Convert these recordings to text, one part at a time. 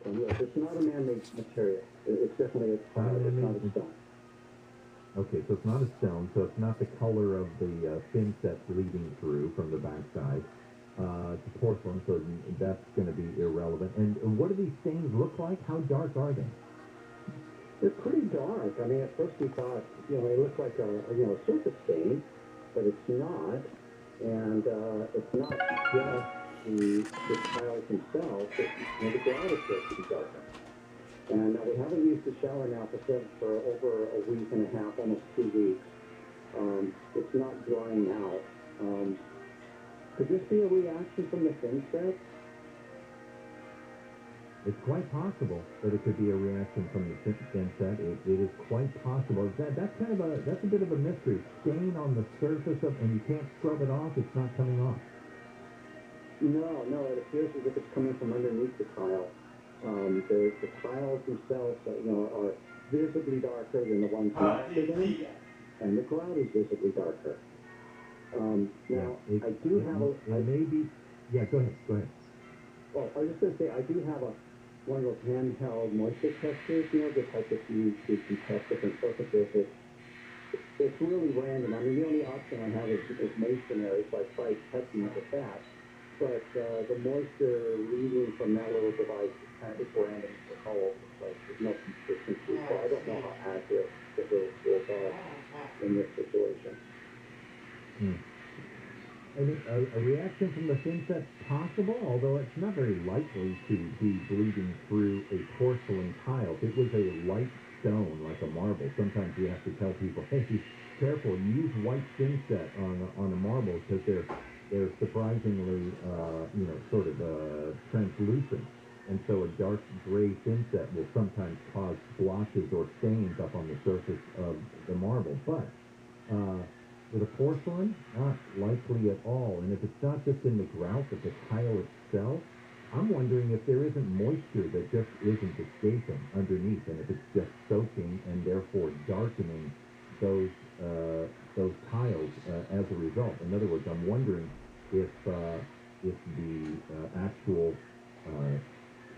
Yes, it's not a man-made material. It's definitely a tile. It's not a stone. Okay, so it's not a stone, so it's not the color of the fin set bleeding through from the backside. It's porcelain, so that's going to be irrelevant. And what do these stains look like? How dark are they? They're pretty dark. I mean, at first we thought, it looked like a surface stain, but it's not. And it's not just the tiles themselves. The grout is supposed to be darker. And we haven't used the shower now for over a week and a half, almost 2 weeks. It's not drying out. Could this be a reaction from the fin set? It's quite possible that it could be a reaction from the fin set. It is quite possible. That's a bit of a mystery. Stain on the surface of, and you can't scrub it off. It's not coming off. No. It appears as if it's coming from underneath the tile. The tiles themselves, are visibly darker than the ones next to them, and the grout is visibly darker. Now, I do have a... Yeah, go ahead. Well, I was just going to say, I do have one of those handheld moisture testers, the type that you can test different surfaces. It's really random. I mean, the only option I have is masonry, so I tried testing it with that. But the moisture reading from that little device is random. It's all over the place. There's no consistency. So I don't know how accurate the tools are in this situation. A reaction from the fin set possible, although it's not very likely to be bleeding through a porcelain tile. If it was a light stone, like a marble, sometimes we have to tell people, hey, be careful, use white fin set on a marble because they're surprisingly, translucent. And so a dark gray fin set will sometimes cause blotches or stains up on the surface of the marble. But with a porcelain, not likely at all. And if it's not just in the grout, but the tile itself, I'm wondering if there isn't moisture that just isn't escaping underneath, and if it's just soaking and therefore darkening those tiles as a result. In other words, I'm wondering if the actual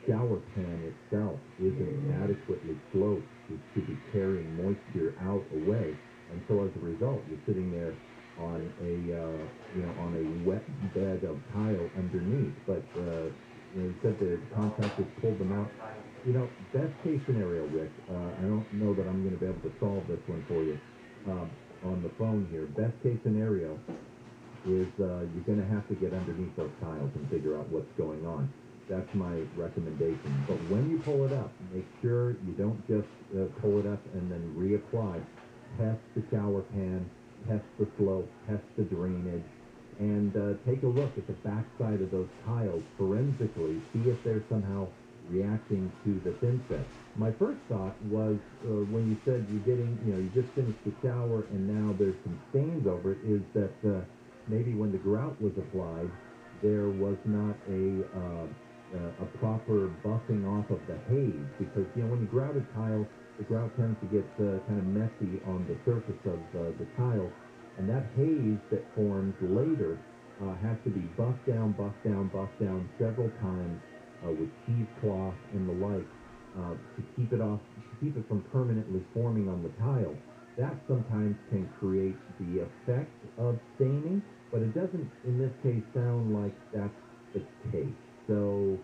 shower pan itself isn't adequately sloped to be carrying moisture out away. And so as a result, you're sitting there on a wet bed of tile underneath. But you said the contractors pulled them out. Best case scenario, Rick. I don't know that I'm going to be able to solve this one for you on the phone here. Best case scenario is you're going to have to get underneath those tiles and figure out what's going on. That's my recommendation. But when you pull it up, make sure you don't just pull it up and then reapply. Test the shower pan, test the slope, test the drainage, and take a look at the backside of those tiles forensically, see if they're somehow reacting to the fin set. My first thought was when you said you just finished the shower and now there's some stains over it, is that maybe when the grout was applied, there was not a proper buffing off of the haze, because when you grout a tile, the grout tends to get kind of messy on the surface of the tile, and that haze that forms later has to be buffed down several times with cheesecloth and the like to keep it from permanently forming on the tile. That sometimes can create the effect of staining, but it doesn't, in this case, sound like that's the case. So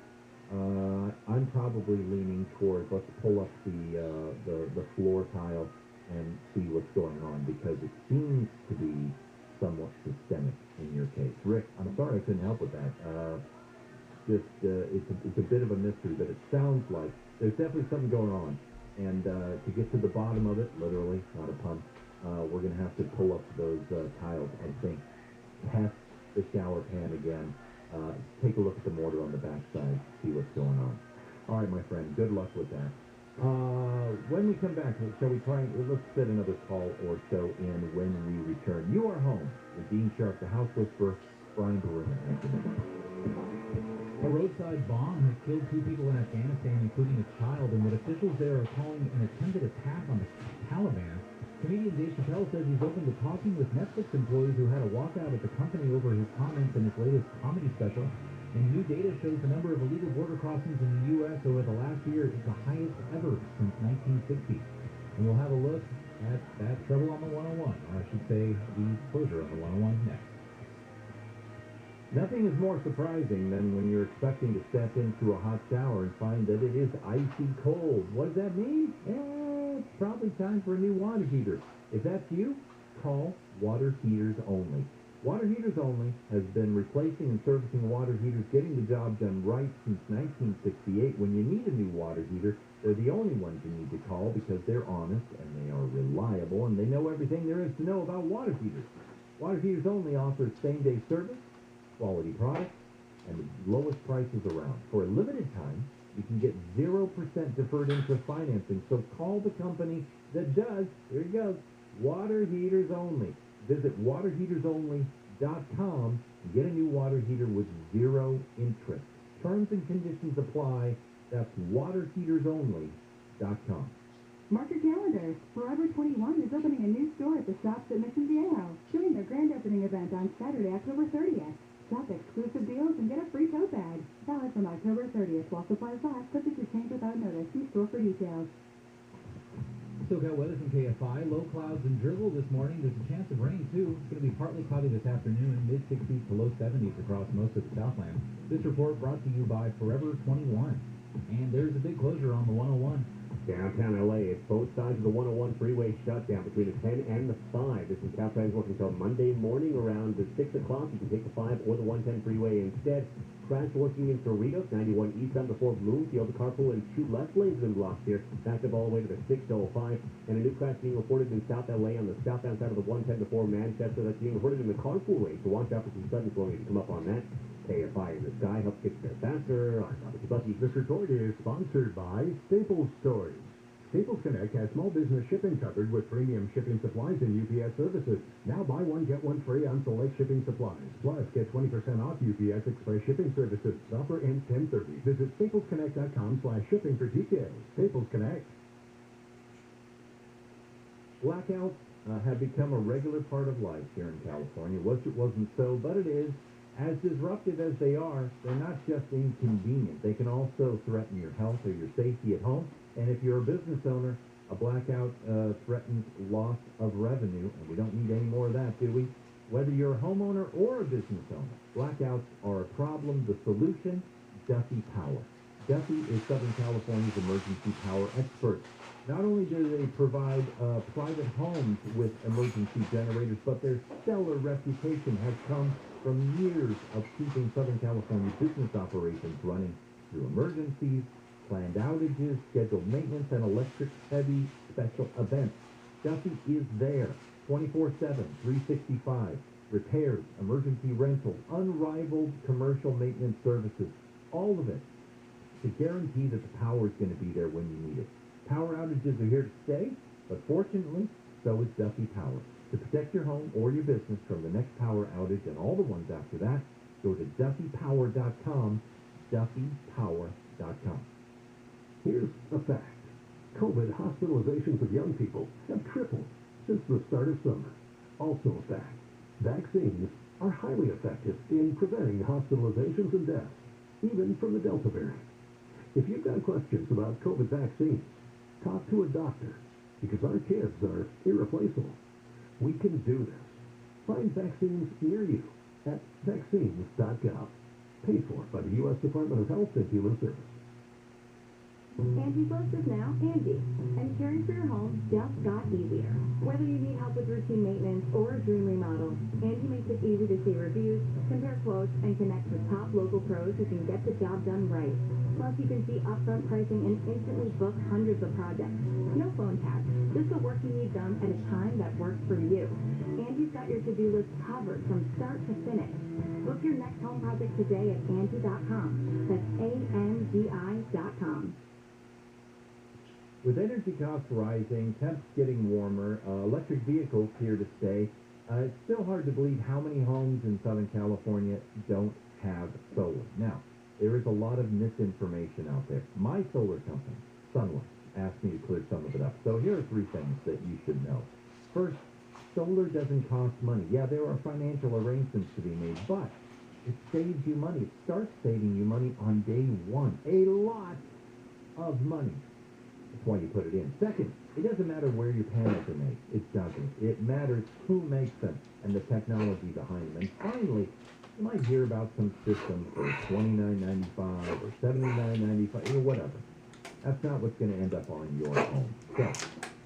I'm probably leaning towards let's pull up the floor tile and see what's going on, because it seems to be somewhat systemic in your case. Rick, I'm sorry I couldn't help with that. It's a bit of a mystery, but it sounds like there's definitely something going on. And to get to the bottom of it, literally, not a pun, we're going to have to pull up those tiles, I think. Test the shower pan again. Take a look at the mortar on the backside, see what's going on. All right, my friend, good luck with that. When we come back, shall we try, let's fit another call or so in when we return. You are home with Dean Sharp, the house whisperer, Brian Berman. A roadside bomb has killed 2 people in Afghanistan, including a child, in what officials there are calling an attempted attack on the Taliban. Comedian Dave Chappelle says he's open to talking with Netflix employees who had a walkout at the company over his comments in his latest comedy special. And new data shows the number of illegal border crossings in the U.S. over the last year is the highest ever since 1960. And we'll have a look at that trouble on the 101, or I should say the closure of the 101 next. Nothing is more surprising than when you're expecting to step into a hot shower and find that it is icy cold. What does that mean? It's probably time for a new water heater. If that's you, call Water Heaters Only. Water Heaters Only has been replacing and servicing water heaters, getting the job done right since 1968. When you need a new water heater, they're the only ones you need to call because they're honest and they are reliable and they know everything there is to know about water heaters. Water Heaters Only offers same-day service, quality products, and the lowest prices around. For a limited time, you can get 0% deferred interest financing. So call the company that does, here you go, Water Heaters Only. Visit waterheatersonly.com and get a new water heater with 0 interest. Terms and conditions apply. That's waterheatersonly.com. Mark your calendars. Forever 21 is opening a new store at the Shops at Mission Viejo. Join their grand opening event on Saturday, October 30th. Shop exclusive deals and get a free tote bag. Valid from October 30th while supplies last, subject to change without notice. See store for details. SoCal weather from KFI. Low clouds and drizzle this morning. There's a chance of rain, too. It's going to be partly cloudy this afternoon, mid-60s to low 70s across most of the Southland. This report brought to you by Forever 21. And there's a big closure on the 101. Downtown LA, it's both sides of the 101 freeway shut down between the 10 and the 5. This is Caltrain's working until Monday morning around the 6 o'clock. You can take the 5 or the 110 freeway instead. Crash working in Cerritos, 91 eastbound before Bloomfield. The carpool and 2 left lanes have been blocked here. Backed up all the way to the 605. And a new crash being reported in South LA on the southbound side of the 110 before Manchester. That's being reported in the carpool lane. So watch out for some sudden slowing as you come up on that. KFI in the sky helps get there faster. I'm Robert Bucky. This report is sponsored by Staples Stores. Staples Connect has small business shipping covered with premium shipping supplies and UPS services. Now buy one, get one free on select shipping supplies. Plus, get 20% off UPS Express shipping services. Offer ends 10/30. Visit staplesconnect.com/shipping for details. Staples Connect. Blackouts have become a regular part of life here in California. Wish it wasn't so, but it is. As disruptive as they are, they're not just inconvenient. They can also threaten your health or your safety at home. And if you're a business owner, a blackout threatens loss of revenue, and we don't need any more of that, do we? Whether you're a homeowner or a business owner, blackouts are a problem. The solution, Duffy Power. Duffy is Southern California's emergency power expert. Not only do they provide private homes with emergency generators, but their stellar reputation has come from years of keeping Southern California business operations running through emergencies, planned outages, scheduled maintenance, and electric-heavy special events. Duffy is there 24/7, 365. Repairs, emergency rentals, unrivaled commercial maintenance services, all of it to guarantee that the power is going to be there when you need it. Power outages are here to stay, but fortunately, so is Duffy Power. To protect your home or your business from the next power outage and all the ones after that, go to DuffyPower.com, DuffyPower.com. Here's a fact. COVID hospitalizations of young people have tripled since the start of summer. Also a fact. Vaccines are highly effective in preventing hospitalizations and deaths, even from the Delta variant. If you've got questions about COVID vaccines, talk to a doctor, because our kids are irreplaceable. We can do this. Find vaccines near you at vaccines.gov. Paid for by the U.S. Department of Health and Human Services. Angie Plus is now Angie, and caring for your home just got easier. Whether you need help with routine maintenance or a dream remodel, Angie makes it easy to see reviews, compare quotes, and connect with top local pros who can get the job done right. Plus, you can see upfront pricing and instantly book hundreds of projects. No phone tag, just the work you need done at a time that works for you. Angie's got your to-do list covered from start to finish. Book your next home project today at Angie.com. That's ANGI.com. With energy costs rising, temps getting warmer, electric vehicles here to stay, it's still hard to believe how many homes in Southern California don't have solar. Now, there is a lot of misinformation out there. My solar company, Sunlight, asked me to clear some of it up. So here are 3 things that you should know. First, solar doesn't cost money. Yeah, there are financial arrangements to be made, but it saves you money. It starts saving you money on day one. A lot of money. That's why you put it in. Second, it doesn't matter where your panels are made. It doesn't. It matters who makes them and the technology behind them. And finally, you might hear about some system for $29.95 or $79.95 or whatever. That's not what's going to end up on your home. So,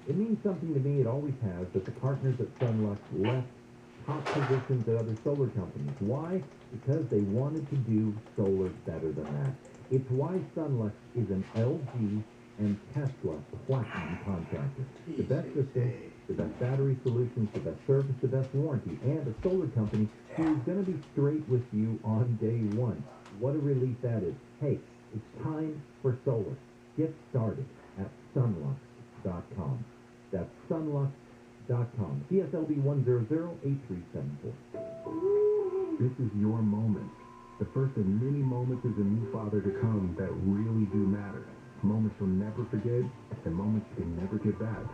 it means something to me. It always has that the partners at Sunlux left top positions at other solar companies. Why? Because they wanted to do solar better than that. It's why Sunlux is an LG and Tesla platinum contractor. The best system, the best battery solutions, the best service, the best warranty, and a solar company who's going to be straight with you on day one. What a relief that is. Hey, it's time for solar. Get started at sunlux.com. That's sunlux.com. CSLB 1008374. This is your moment. The first of many moments as a new father to come that really do matter. Moments you'll never forget, and moments you can never get back.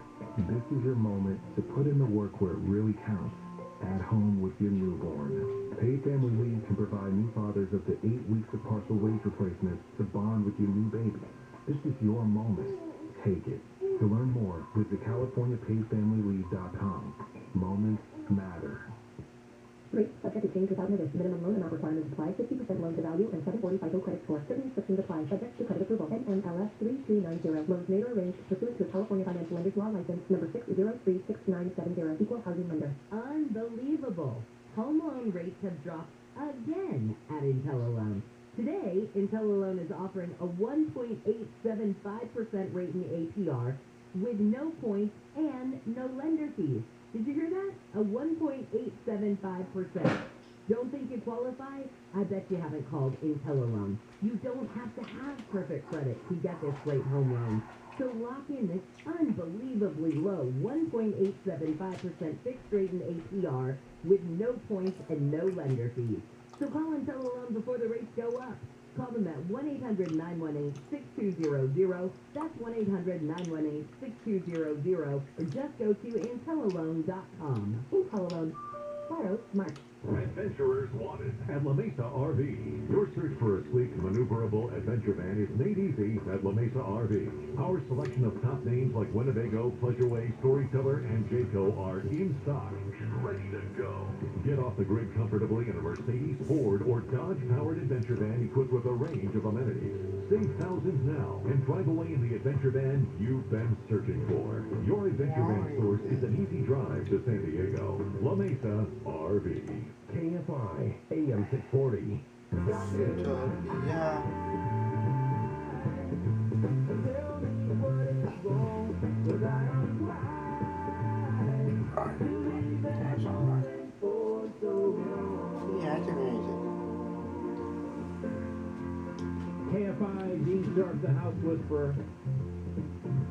This is your moment to put in the work where it really counts. At home with your newborn. Paid family leave can provide new fathers up to 8 weeks of partial wage replacement to bond with your new baby. This is your moment. Take it. To learn more, visit CaliforniaPaidFamilyLeave.com. Moments matter. Rate subject to change without notice. Minimum loan amount requirements apply. 50% loan to value and 740 FICO credit score. Certain restrictions apply. Subject to credit approval. NMLS 3290. Loans made or arranged pursuant to a California Financial Lenders Law license number 6036970. Equal housing lender. Unbelievable. Home loan rates have dropped again at IntelliLoan. Today, IntelliLoan is offering a 1.875% rate in APR with no points and no lender fees. Did you hear that? A 1.875%. Don't think you qualify? I bet you haven't called IntelliLoan. You don't have to have perfect credit to get this great home loan. So lock in this unbelievably low 1.875% fixed rate in APR with no points and no lender fees. So call IntelliLoan before the rates go up. Call them at 1-800-918-6200. That's 1-800-918-6200. Or just go to IntelliLoan.com. IntelliLoan. Borrow smart. Adventurers wanted at La Mesa RV. Your search for a sleek, maneuverable adventure van is made easy at La Mesa RV. Our selection of top names like Winnebago, Pleasureway, Storyteller, and Jayco are in stock and ready to go. Get off the grid comfortably in a Mercedes, Ford, or Dodge-powered adventure van equipped with a range of amenities. Save thousands now and drive away in the adventure van you've been searching for. Your adventure van source is an easy drive to San Diego. La Mesa RV. KFI AM 640. KFI, Dean Sharp, the House Whisperer.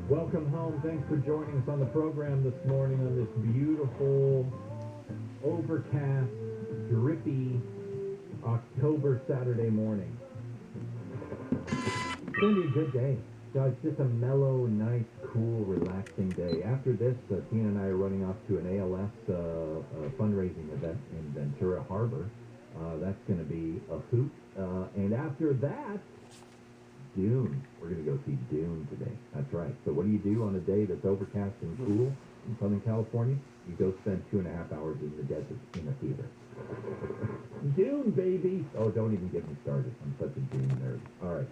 Welcome home. Thanks for joining us on the program this morning on this beautiful, overcast, drippy October Saturday morning. It's going to be a good day. So it's just a mellow, nice, cool, relaxing day. After this, Tina and I are running off to an ALS fundraising event in Ventura Harbor. That's going to be a hoot. And after that, Dune. We're going to go see Dune today. That's right. So what do you do on a day that's overcast and cool in Southern California? You go spend 2.5 hours in the desert in a theater. Dune, baby! Oh, don't even get me started. I'm such a Dune nerd. All right.